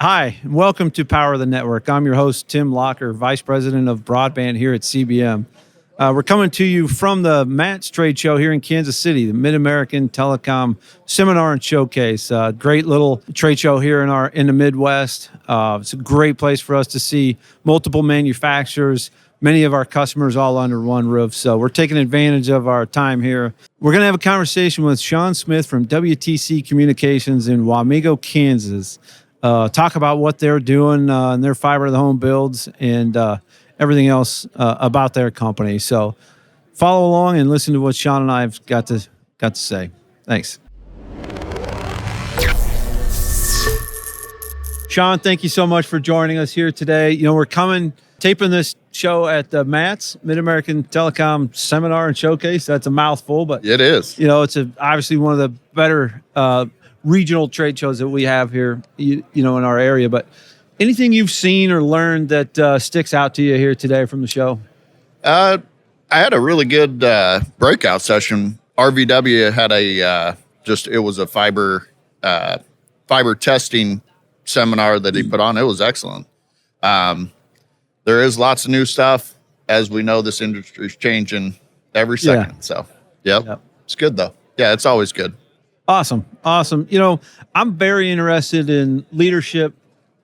Hi, and welcome to Power of the Network. I'm your host, Tim Locker, Vice President of Broadband here at CBM. We're coming to you from the MATS trade show here in Kansas City, the Mid-American Telecom Seminar and Showcase. Great little trade show here in the Midwest. It's a great place for us to see multiple manufacturers, many of our customers all under one roof. So we're taking advantage of our time here. We're going to have a conversation with Shawn Smith from WTC Communications in Wamego, Kansas. Talk about what they're doing in their fiber to the home builds and everything else about their company. So follow along and listen to what Shawn and I have got to say. Thanks. Shawn, thank you so much for joining us here today. You know, we're taping this show at the MATS, Mid-American Telecom Seminar and Showcase. That's a mouthful, but it is. You know, it's obviously one of the better regional trade shows that we have here, you know, in our area. But anything you've seen or learned that sticks out to you here today from the show? I had a really good breakout session. RVW had it was a fiber testing seminar that he put on. It was excellent. There is lots of new stuff. As we know, this industry is changing every second. Yeah. So, yep. It's good though. Yeah, it's always good. Awesome. You know, I'm very interested in leadership,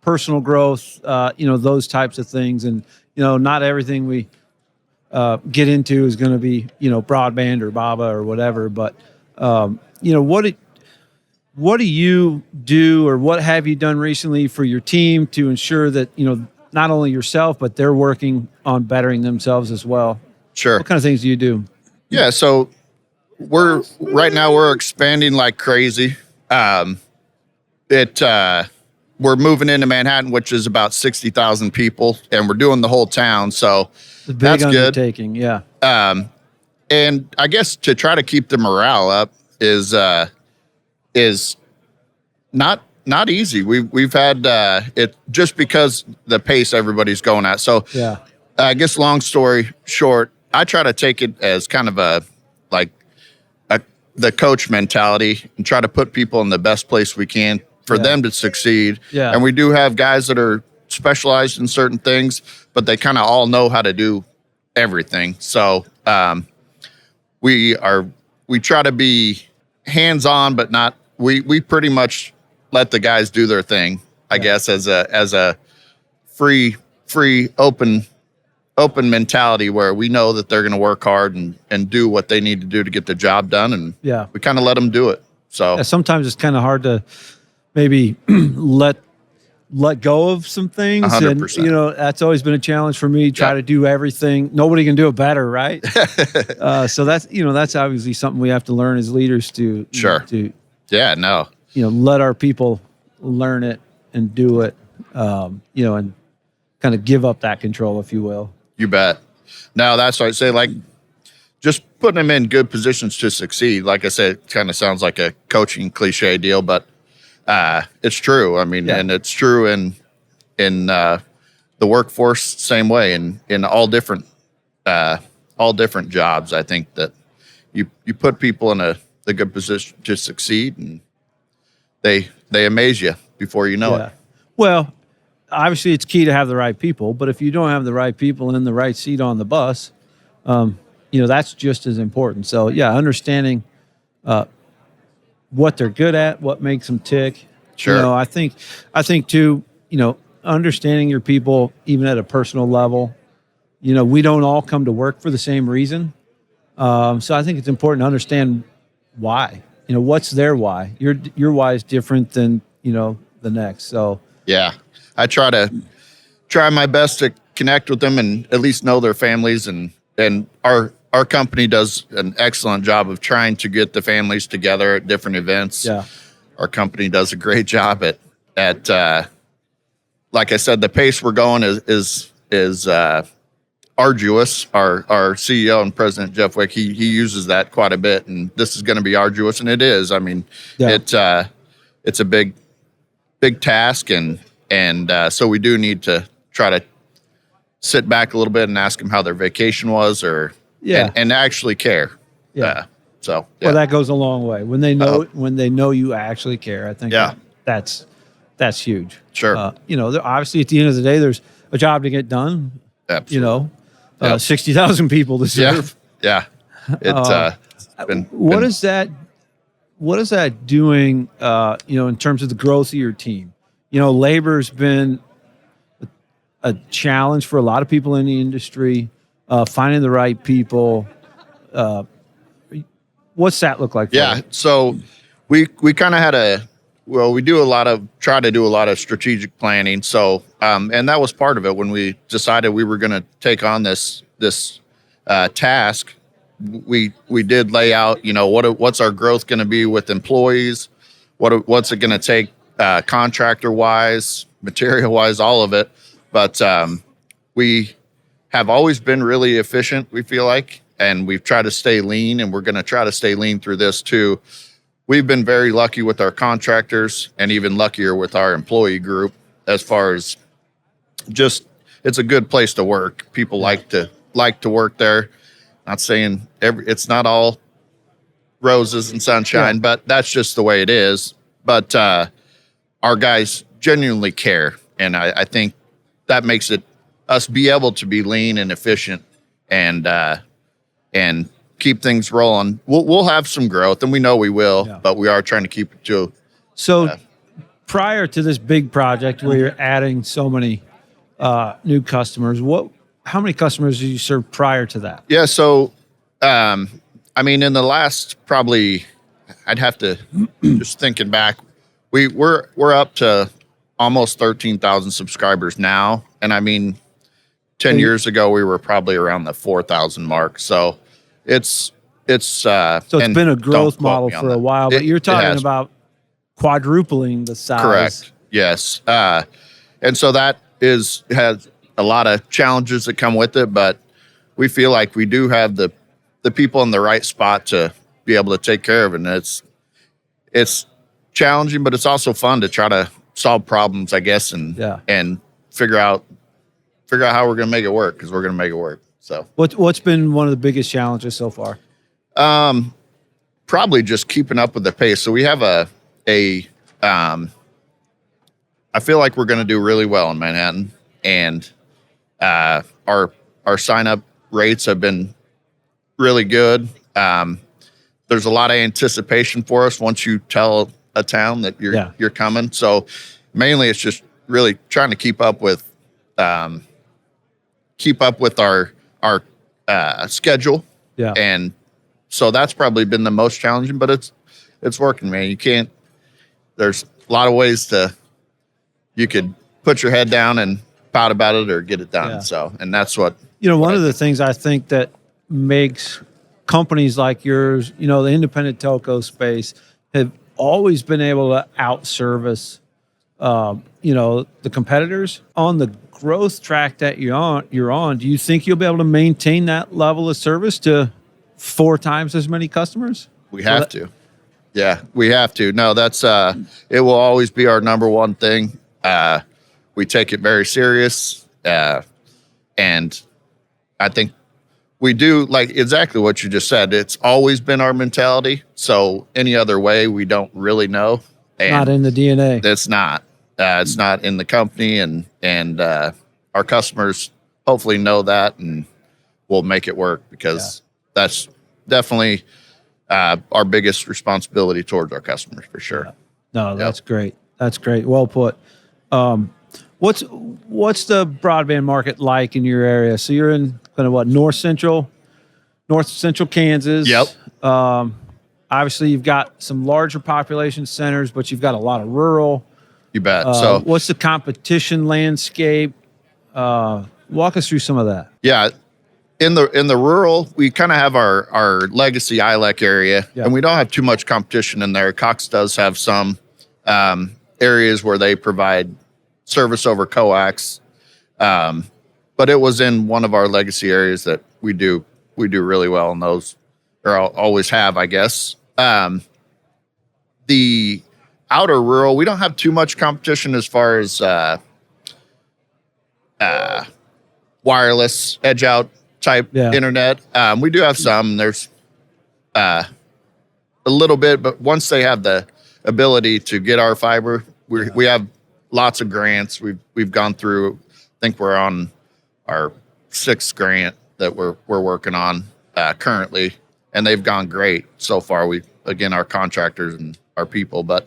personal growth, you know, those types of things. And, you know, not everything we get into is going to be, you know, broadband or BABA or whatever. But, you know, what do you do or what have you done recently for your team to ensure that, you know, not only yourself, but they're working on bettering themselves as well? Sure. What kind of things do you do? Yeah. So we're expanding like crazy. We're moving into Manhattan, which is about 60,000 people, and we're doing the whole town. So that's good. Undertaking, yeah. And I guess to try to keep the morale up is not easy. We've had it just because the pace everybody's going at. So yeah. I guess long story short, I try to take it as kind of the coach mentality and try to put people in the best place we can for them to succeed. Yeah. And we do have guys that are specialized in certain things, but they kind of all know how to do everything. So we try to be hands-on, but not, we pretty much let the guys do their thing, I guess, as a free, open mentality where we know that they're going to work hard and do what they need to do to get the job done. And we kind of let them do it. So sometimes it's kind of hard to maybe let go of some things. 100%. And, you know, that's always been a challenge for me. Try to do everything. Nobody can do it better. Right. So that's obviously something we have to learn as leaders to, sure. You know, let our people learn it and do it, you know, and kind of give up that control, if you will. You bet. No, that's what I say. Like, just putting them in good positions to succeed. Like I said, it kind of sounds like a coaching cliche deal, but it's true. I mean, and it's true in the workforce, same way, in all different jobs. I think that you put people in a good position to succeed, and they amaze you before you know it. Well, obviously, it's key to have the right people, but if you don't have the right people in the right seat on the bus, you know, that's just as important. So, understanding what they're good at, what makes them tick. Sure. You know, I think too, you know, understanding your people, even at a personal level. You know, we don't all come to work for the same reason. So I think it's important to understand why. You know, what's their why? Your why is different than, you know, the next. So yeah. I try my best to connect with them and at least know their families, and our company does an excellent job of trying to get the families together at different events. Yeah. Our company does a great job at like I said, the pace we're going is arduous. Our CEO and president, Jeff Wick, he uses that quite a bit, and this is going to be arduous, and it is. I mean, it's a big task, and so we do need to try to sit back a little bit and ask them how their vacation was, and actually care. Yeah. Well, that goes a long way when they know you actually care. I think that's that's huge. Sure. Obviously at the end of the day, there's a job to get done. Absolutely. 60,000 people to serve. Yeah. It's What is that doing, in terms of the growth of your team? Labor's been a challenge for a lot of people in the industry, finding the right people. What's that look like for you? So we kind of had we try to do a lot of strategic planning. So, and that was part of it when we decided we were going to take on this task. We did lay out, what's our growth going to be with employees? What's it going to take, contractor wise, material wise, all of it. But, we have always been really efficient, we feel like, and we've tried to stay lean, and we're going to try to stay lean through this too. We've been very lucky with our contractors and even luckier with our employee group as far as just, it's a good place to work. People like to work there. Not saying it's not all roses and sunshine, but that's just the way it is. But our guys genuinely care. And I think that makes us be able to be lean and efficient and keep things rolling. We'll have some growth, and we know we will, but we are trying to keep it to. So prior to this big project where you're adding so many new customers, how many customers did you serve prior to that? Yeah, so in the last probably, I'd have to just thinking back, we're up to almost 13,000 subscribers now, and 10 years ago we were probably around the 4,000 mark. So it's been a growth model for a while, but you're talking about quadrupling the size. Correct. Yes. And so that has a lot of challenges that come with it, but we feel like we do have the people in the right spot to be able to take care of it. And it's challenging, but it's also fun to try to solve problems, I guess, and figure out how we're going to make it work, because we're going to make it work. So what's been one of the biggest challenges so far? Probably just keeping up with the pace. So we have I feel like we're going to do really well in Manhattan, and our sign up rates have been really good. There's a lot of anticipation for us once you tell a town that you're coming. So mainly it's just really trying to keep up with our schedule. Yeah. And so that's probably been the most challenging, but it's working, man. There's a lot of ways you could put your head down and pout about it or get it done. Yeah. So, and that's what, one of the things I think that makes companies like yours, the independent telco space, have always been able to outservice, the competitors on the growth track that you're on. Do you think you'll be able to maintain that level of service to 4 times as many customers? We have to. Yeah, we have to. No, that's it will always be our number one thing. We take it very serious. And I think we do, like exactly what you just said. It's always been our mentality. So any other way, we don't really know. And not in the DNA. It's not. It's not in the company, and our customers hopefully know that, and we'll make it work, because that's definitely our biggest responsibility towards our customers, for sure. Yeah. No, that's great. That's great. Well put. What's the broadband market like in your area? So you're in north central Kansas. Yep. Obviously you've got some larger population centers, but you've got a lot of rural. You bet. So what's the competition landscape? Walk us through some of that. Yeah. In the rural, we kind of have our legacy ILEC area, and we don't have too much competition in there. Cox does have some areas where they provide service over coax, but it was in one of our legacy areas that we do really well in those, or always have, I guess. The outer rural, we don't have too much competition as far as wireless edge out type internet. We do have some. There's a little bit, but once they have the ability to get our fiber, we have lots of grants. We've gone through. I think we're on our 6th grant that we're working on currently, and they've gone great so far. Our contractors and our people, but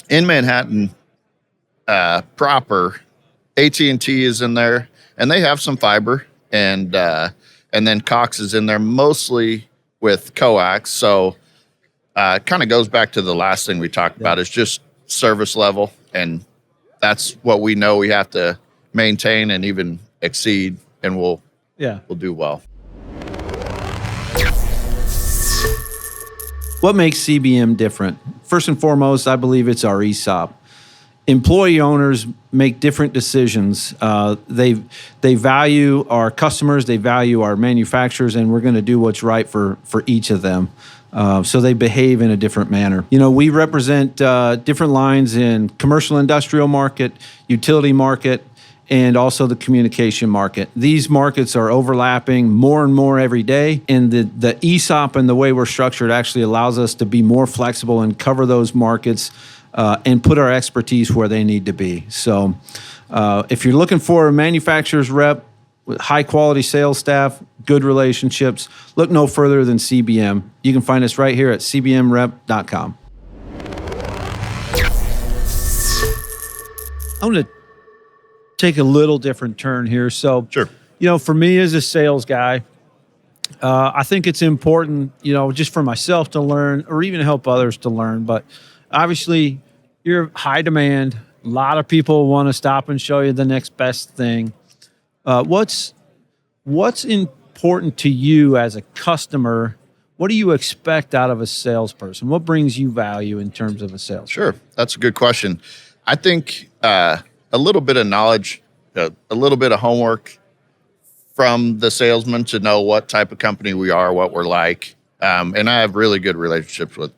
in Manhattan proper, AT&T is in there, and they have some fiber, and then Cox is in there mostly with coax. So it kind of goes back to the last thing we talked about is just service level, and that's what we know we have to maintain and even exceed, and we'll do well. What makes CBM different? First and foremost, I believe it's our ESOP. Employee owners make different decisions. They value our customers, they value our manufacturers, and we're going to do what's right for each of them. So they behave in a different manner. We represent different lines in commercial industrial market, utility market, and also the communication market. These markets are overlapping more and more every day, and the ESOP and the way we're structured actually allows us to be more flexible and cover those markets and put our expertise where they need to be. So if you're looking for a manufacturer's rep with high-quality sales staff, good relationships, look no further than CBM. You can find us right here at cbmrep.com. I'm going to take a little different turn here. So, sure. For me as a sales guy, I think it's important, just for myself to learn or even help others to learn. But obviously, you're high demand. A lot of people want to stop and show you the next best thing. What's important to you as a customer? What do you expect out of a salesperson? What brings you value in terms of a sales? Sure. That's a good question. I think a little bit of knowledge, a little bit of homework from the salesman to know what type of company we are, what we're like. And I have really good relationships with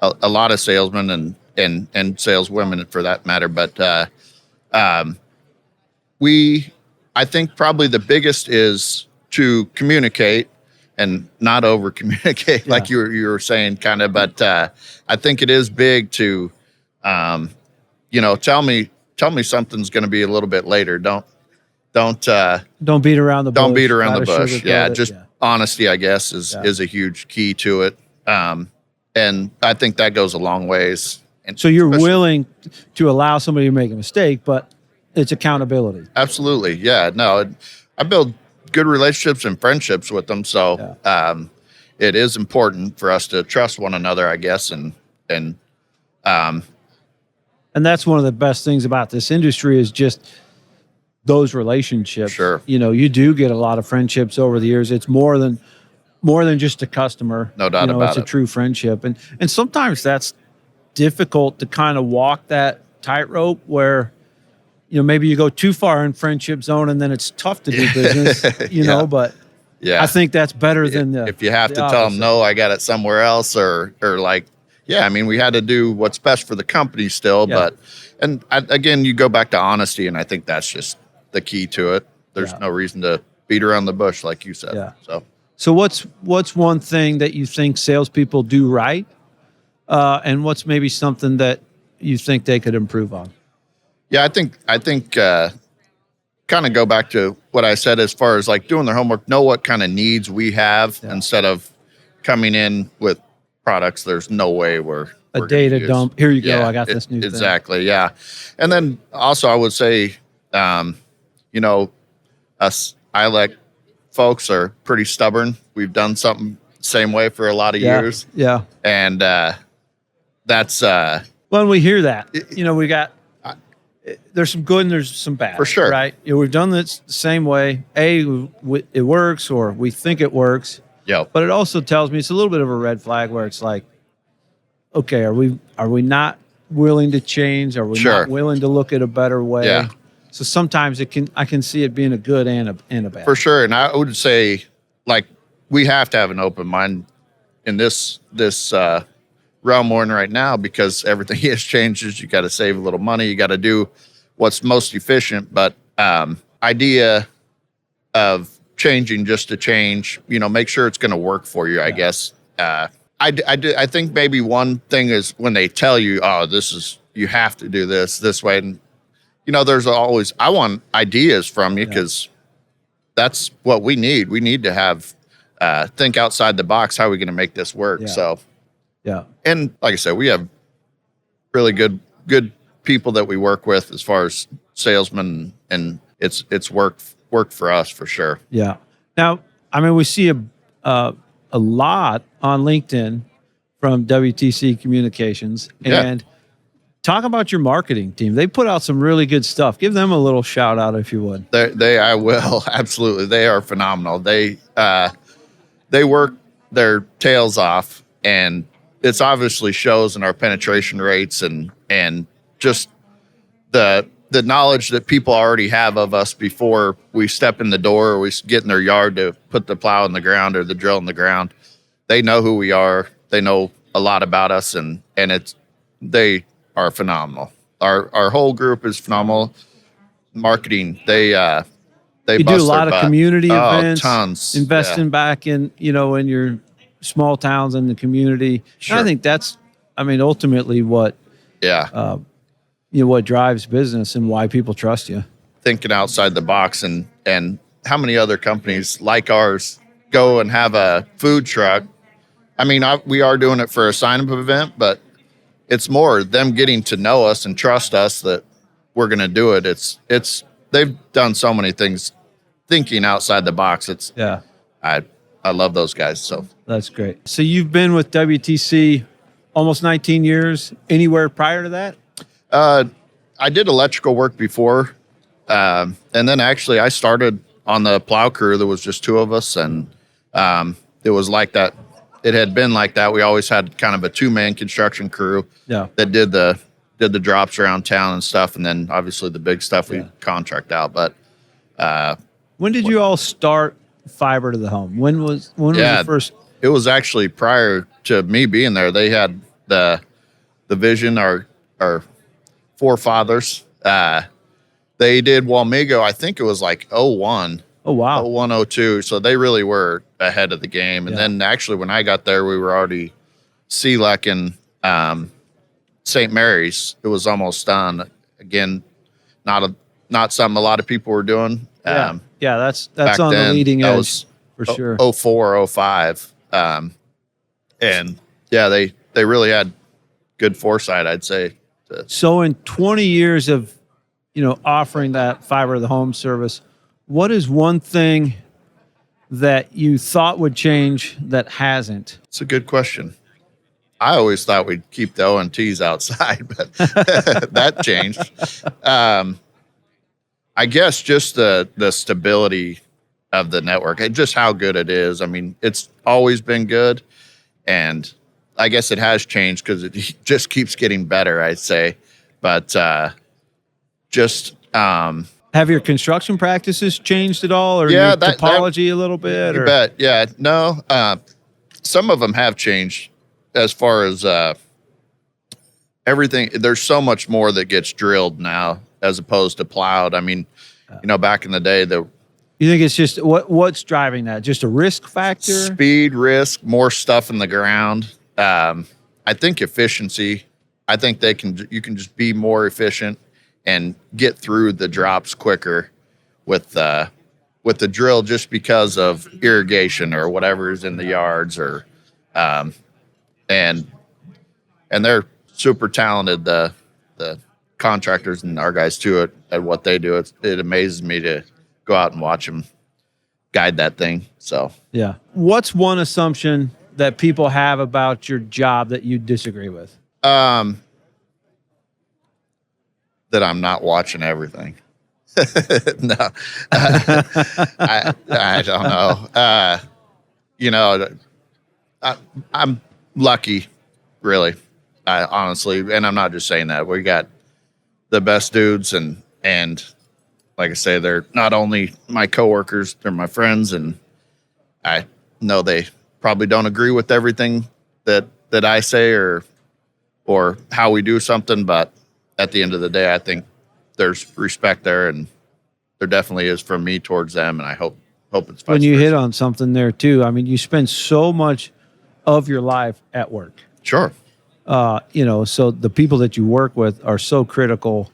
a lot of salesmen and saleswomen for that matter. But I think probably the biggest is to communicate and not over communicate like you were saying kind of. But I think it is big to, tell me something's going to be a little bit later. Don't beat around the bush. Don't beat around the bush. Yeah. Just honesty, I guess, is a huge key to it. And I think that goes a long ways. And so you're willing to allow somebody to make a mistake, but it's accountability. Absolutely. Yeah. No, I build good relationships and friendships with them. So it is important for us to trust one another, I guess. And that's one of the best things about this industry is just those relationships. Sure. You do get a lot of friendships over the years. It's more than just a customer. No doubt about it. It's a true friendship. And sometimes that's difficult to kind of walk that tightrope where, maybe you go too far in friendship zone and then it's tough to do business, but I think that's better than if you have to tell them, no, I got it somewhere else or like, we had to do what's best for the company still, but again, you go back to honesty, and I think that's just the key to it. There's no reason to beat around the bush, like you said. Yeah. So what's one thing that you think salespeople do right, and what's maybe something that you think they could improve on? Yeah, I think kind of go back to what I said as far as like doing their homework, know what kind of needs we have instead of coming in with products there's no way we're data dump. Here you go. I got this new thing. Exactly. Yeah. And then also I would say, us ILEC folks are pretty stubborn. We've done something the same way for a lot of years. Yeah. And that's when we hear that, we got there's some good and there's some bad. For sure. Right. We've done this the same way. It works, or we think it works. Yeah. But it also tells me it's a little bit of a red flag where it's like, okay, are we not willing to change? Are we not willing to look at a better way? Yeah. So sometimes I can see it being a good and a bad. For sure. And I would say, like, we have to have an open mind in this realm we're in right now, because everything has changes. You got to save a little money. You got to do what's most efficient. But idea of changing just to change, make sure it's going to work for you, I guess. I think maybe one thing is when they tell you, oh, this is, you have to do this way. And, there's always, I want ideas from you because that's what we need. We need to have, think outside the box. How are we going to make this work? Yeah. So, yeah. And like I said, we have really good people that we work with as far as salesmen, and it's worked for us for sure. Yeah. Now, I mean, we see a lot on LinkedIn from WTC Communications, and talk about your marketing team. They put out some really good stuff. Give them a little shout out if you would. I will, absolutely. They are phenomenal. They work their tails off, and it's obviously shows in our penetration rates and just the knowledge that people already have of us before we step in the door or we get in their yard to put the plow in the ground or the drill in the ground. They know who we are. They know a lot about us, and they are phenomenal. Our whole group is phenomenal. Marketing, they you do a lot of community events, tons, investing back in in your small towns and the community. Sure. And I think that's, ultimately what what drives business and why people trust you. Thinking outside the box, and how many other companies like ours go and have a food truck. We are doing it for a sign-up event, but it's more them getting to know us and trust us that we're going to do it. It's they've done so many things thinking outside the box. I love those guys. So that's great. So you've been with WTC almost 19 years. Anywhere prior to that? I did electrical work before. And then actually I started on the plow crew. There was just two of us, and it was like that. It had been like that. We always had kind of a 2-man construction crew that did the drops around town and stuff. And then obviously the big stuff we contract out. But when did you all start fiber to the home? When was the first? It was actually prior to me being there. They had the vision, our forefathers. They did Walmigo, I think it was like 01. Oh, wow. 01, 02. So they really were ahead of the game. And then actually when I got there, we were already CLEC and St. Mary's. It was almost done. Again, not something a lot of people were doing. That's on the leading edge for sure. 04, 05. And they really had good foresight, I'd say. So in 20 years of, offering that fiber to the home service, what is one thing that you thought would change that hasn't? It's a good question. I always thought we'd keep the ONTs outside, but that changed. I guess just the stability of the network and just how good it is. It's always been good, and I guess it has changed because it just keeps getting better, I'd say. But have your construction practices changed at all, or your topology a little bit? You bet. Yeah. No. Some of them have changed as far as everything. There's so much more that gets drilled now as opposed to plowed. Back in the day, you think it's just what's driving that? Just a risk factor? Speed, risk, more stuff in the ground. I think efficiency. I think you can just be more efficient and get through the drops quicker with the drill, just because of irrigation or whatever is in the yards, or and they're super talented, the contractors and our guys too at what they do. It amazes me to go out and watch them guide that thing. So what's one assumption that people have about your job that you disagree with? That I'm not watching everything. No, I don't know. I'm lucky, really. Honestly, and I'm not just saying that. We got the best dudes, and like I say, they're not only my coworkers, they're my friends, and I know they probably don't agree with everything that I say or how we do something, but at the end of the day, I think there's respect there, and there definitely is from me towards them, and I hope it's when you hit on something there too. You spend so much of your life at work. Sure. So the people that you work with are so critical,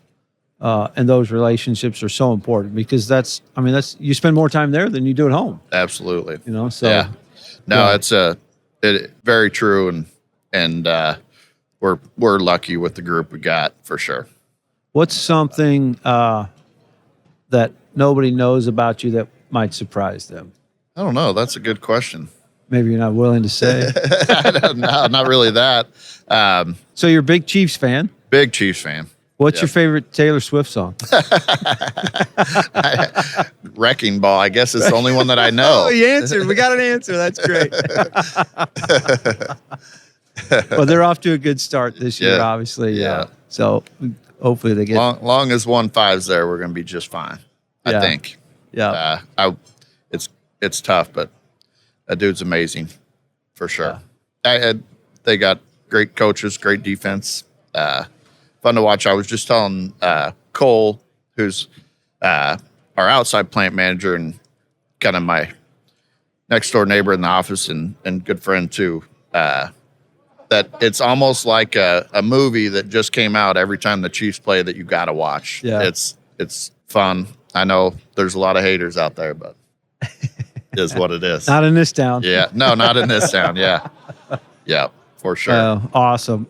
and those relationships are so important because that's you spend more time there than you do at home. Absolutely. So yeah. No, it's very true, and we're lucky with the group we got for sure. What's something that nobody knows about you that might surprise them? I don't know. That's a good question. Maybe you're not willing to say. No, not really that. So you're a big Chiefs fan. Big Chiefs fan. What's your favorite Taylor Swift song? Wrecking Ball. I guess it's the only one that I know. Oh, you answered. We got an answer. That's great. Well, they're off to a good start this year, obviously. Yeah. So hopefully they get long as 1-5's there, we're going to be just fine. I think. Yeah. It's tough, but that dude's amazing for sure. Yeah. They got great coaches, great defense. Fun to watch. I was just telling Cole, who's our outside plant manager and kind of my next door neighbor in the office and good friend too, that it's almost like a movie that just came out every time the Chiefs play that you got to watch. Yeah. It's fun. I know there's a lot of haters out there, but it is what it is. Not in this town. Yeah. No, not in this town. Yeah. Yeah, for sure. Awesome.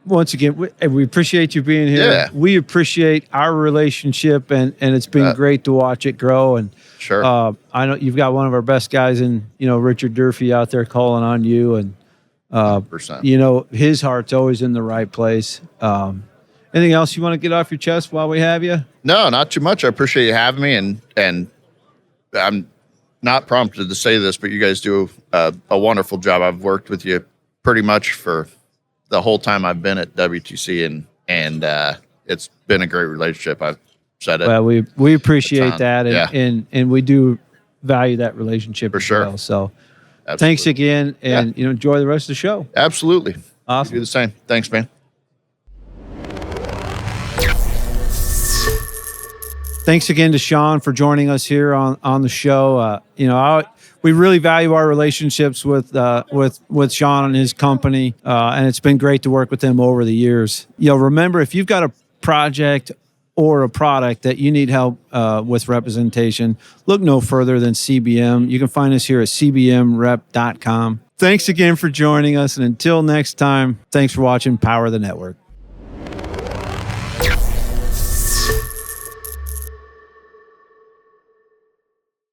Once again, we appreciate you being here. Yeah. We appreciate our relationship, and it's been great to watch it grow. And sure. I know you've got one of our best guys in, Richard Durfee out there calling on you, and 100%. His heart's always in the right place. Anything else you want to get off your chest while we have you? No, not too much. I appreciate you having me, and I'm not prompted to say this, but you guys do a wonderful job. I've worked with you pretty much for the whole time I've been at WTC, and it's been a great relationship. I've said it. Well, we appreciate that, Yeah. and we do value that relationship For as sure. well. So Absolutely. thanks again, and enjoy the rest of the show. Absolutely. Awesome. You do the same. Thanks, man. Thanks again to Shawn for joining us here on the show. We really value our relationships with Shawn and his company, and it's been great to work with him over the years. Remember, if you've got a project or a product that you need help with representation, look no further than CBM. You can find us here at cbmrep.com. Thanks again for joining us, and until next time, thanks for watching Power the Network.